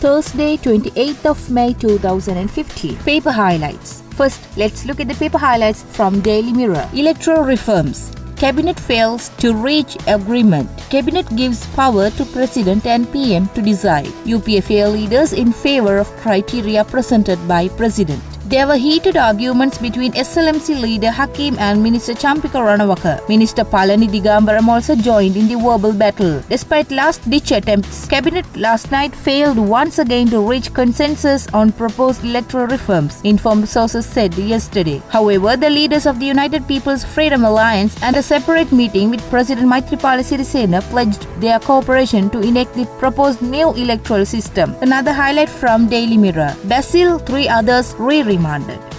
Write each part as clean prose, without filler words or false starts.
Thursday, 28th of May 2015. Paper highlights. First, let's look at the paper highlights from Daily Mirror. Electoral reforms. Cabinet fails to reach agreement. Cabinet gives power to President and PM to decide. UPFA leaders in favor of criteria presented by President. There were heated arguments between SLMC leader Hakim and Minister Champika Ranawaka. Minister Palani Digambaram also joined in the verbal battle. Despite last-ditch attempts, Cabinet last night failed once again to reach consensus on proposed electoral reforms, informed sources said yesterday. However, the leaders of the United People's Freedom Alliance and a separate meeting with President Maithripala Sirisena pledged their cooperation to enact the proposed new electoral system. Another highlight from Daily Mirror. Basil, 3 others remanded.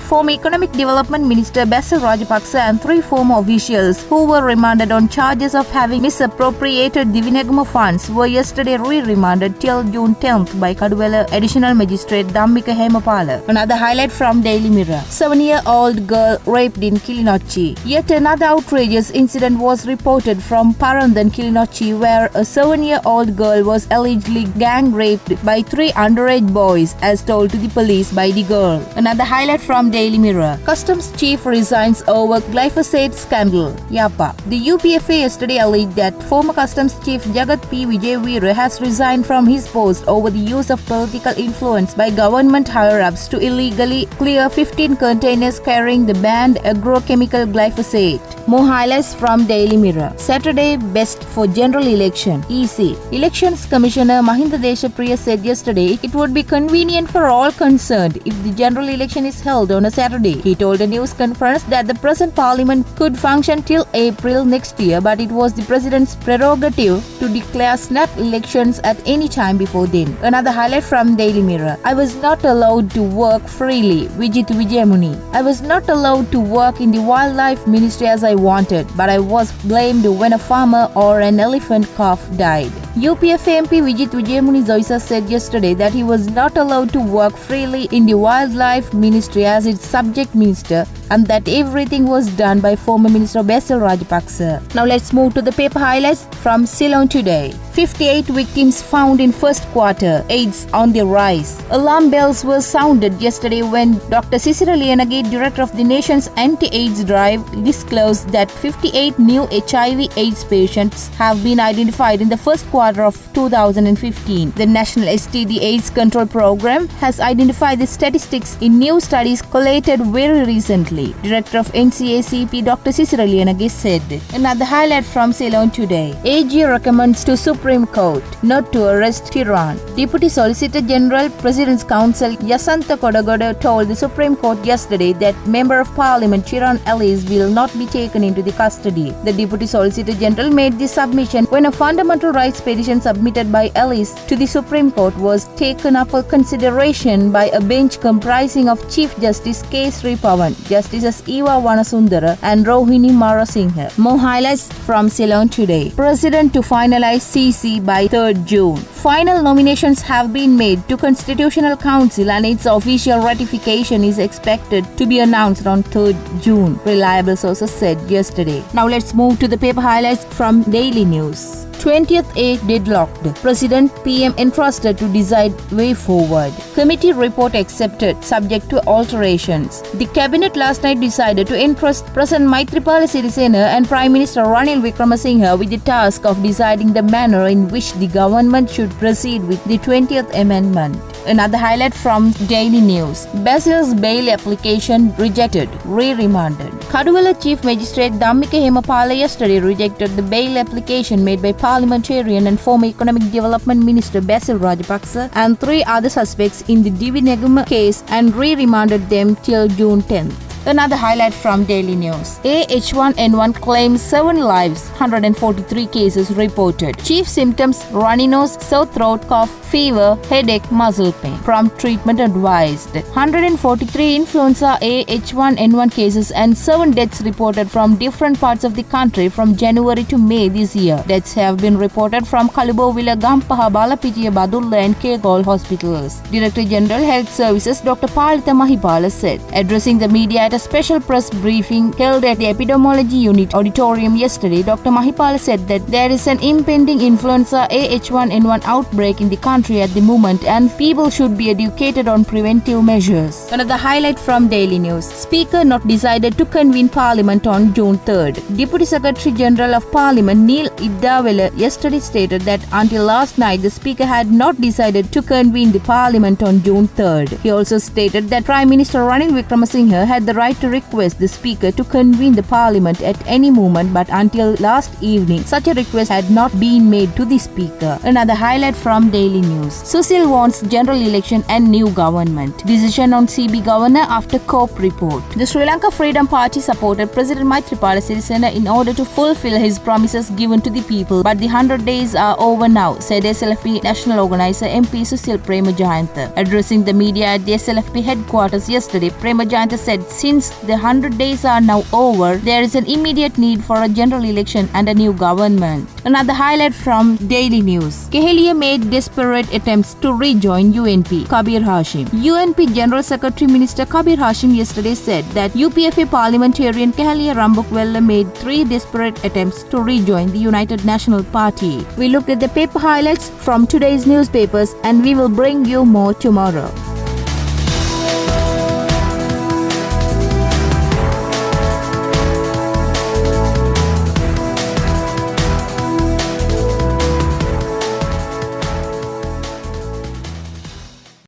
Former Economic Development Minister Basil Rajapaksa and 3 former officials who were remanded on charges of having misappropriated the Vinagama funds were yesterday remanded till June 10th by Kaduvela Additional Magistrate Dhammika Hemapala. Another highlight from Daily Mirror. 7-year-old girl raped in Kilinochchi. Yet another outrageous incident was reported from Parandan, Kilinochchi, where a 7-year-old girl was allegedly gang raped by 3 underage boys, as told to the police by the girl. Another highlight from Daily Mirror. Customs Chief resigns over glyphosate scandal. Yapa. The UPFA yesterday alleged that former Customs Chief Jagat P. Vijayveera has resigned from his post over the use of political influence by government higher-ups to illegally clear 15 containers carrying the banned agrochemical glyphosate. More highlights from Daily Mirror. Saturday best for general election. EC. Elections Commissioner Mahinda Deshapriya said yesterday it would be convenient for all concerned if the general election is held on a Saturday. He told a news conference that the present parliament could function till April next year, but it was the president's prerogative to declare snap elections at any time before then. Another highlight from Daily Mirror. I was not allowed to work freely. Vijit Vijayamuni. I was not allowed to work in the wildlife ministry as I wanted, but I was blamed when a farmer or an elephant calf died. UPFA MP Vijit Vijayamuni Zoisa said yesterday that he was not allowed to work freely in the wildlife ministry as its subject minister, and that everything was done by former Minister Basil Rajapaksa. Now let's move to the paper highlights from Ceylon today. 58 victims found in first quarter. AIDS on the rise. Alarm bells were sounded yesterday when Dr. Sisira Liyanage, director of the nation's anti-AIDS drive, disclosed that 58 new HIV/AIDS patients have been identified in the first quarter of 2015. The National STD/AIDS Control Program has identified the statistics in new studies collated very recently. Director of NCACP Dr. Sisira Liyanage said. Another highlight from Ceylon today. AG recommends to Supreme Court not to arrest Iran. Deputy Solicitor General, President's Counsel Yasantha Kodagoda told the Supreme Court yesterday that Member of Parliament Chiran Ellis will not be taken into the custody. The Deputy Solicitor General made this submission when a fundamental rights petition submitted by Ellis to the Supreme Court was taken up for consideration by a bench comprising of Chief Justice K. Sri Pawan, Justices Eva Vanasundara and Rohini Marasinghe. More highlights from Ceylon today. President to finalize CC by 3rd June. Final nominations have been made to Constitutional Council and its official ratification is expected to be announced on 3rd June, reliable sources said yesterday. Now let's move to the paper highlights from Daily News. 20th A deadlocked. President PM entrusted to decide way forward. Committee report accepted, subject to alterations. The cabinet last night decided to entrust President Maithripala Sirisena and Prime Minister Ranil Wickremesinghe with the task of deciding the manner in which the government should proceed with the 20th Amendment. Another highlight from Daily News. Basil's bail application rejected, remanded. Kaduvela Chief Magistrate Dhammika Hemapala yesterday rejected the bail application made by parliamentarian and former Economic Development Minister Basil Rajapaksa and 3 other suspects in the Divinegama case and remanded them till June 10th. Another highlight from Daily News. H1N1 claims 7 lives, 143 cases reported. Chief symptoms: runny nose, sore throat, cough, fever, headache, muscle pain. Prompt treatment advised. 143 influenza H1N1 cases and 7 deaths reported from different parts of the country from January to May this year. Deaths have been reported from Kalubowila, Gampaha, Balapitiya, Badulla and Kegol hospitals. Director General Health Services Dr. Palitha Mahipala said. Addressing the media at a a special press briefing held at the Epidemiology Unit Auditorium yesterday, Dr. Mahipala said that there is an impending influenza A H1N1 outbreak in the country at the moment and people should be educated on preventive measures. Another highlight from Daily News. Speaker not decided to convene Parliament on June 3rd. Deputy Secretary General of Parliament Neil Iddawala yesterday stated that until last night the Speaker had not decided to convene the Parliament on June 3rd. He also stated that Prime Minister Ranil Wickremesinghe had the right to request the Speaker to convene the Parliament at any moment, but until last evening such a request had not been made to the Speaker. Another highlight from Daily News. Susil wants general election and new government. Decision on CB Governor after COPE report. The Sri Lanka Freedom Party supported President Maithripala Sirisena in order to fulfill his promises given to the people, but the 100 days are over now, said SLFP National Organizer MP Susil Premajayantha. Addressing the media at the SLFP headquarters yesterday, Premajayantha said since the 100 days are now over, there is an immediate need for a general election and a new government. Another highlight from Daily News. Kehelia made desperate attempts to rejoin UNP. Kabir Hashim. UNP General Secretary Minister Kabir Hashim yesterday said that UPFA parliamentarian Kehelia Rambukwella made 3 desperate attempts to rejoin the United National Party. We looked at the paper highlights from today's newspapers and we will bring you more tomorrow.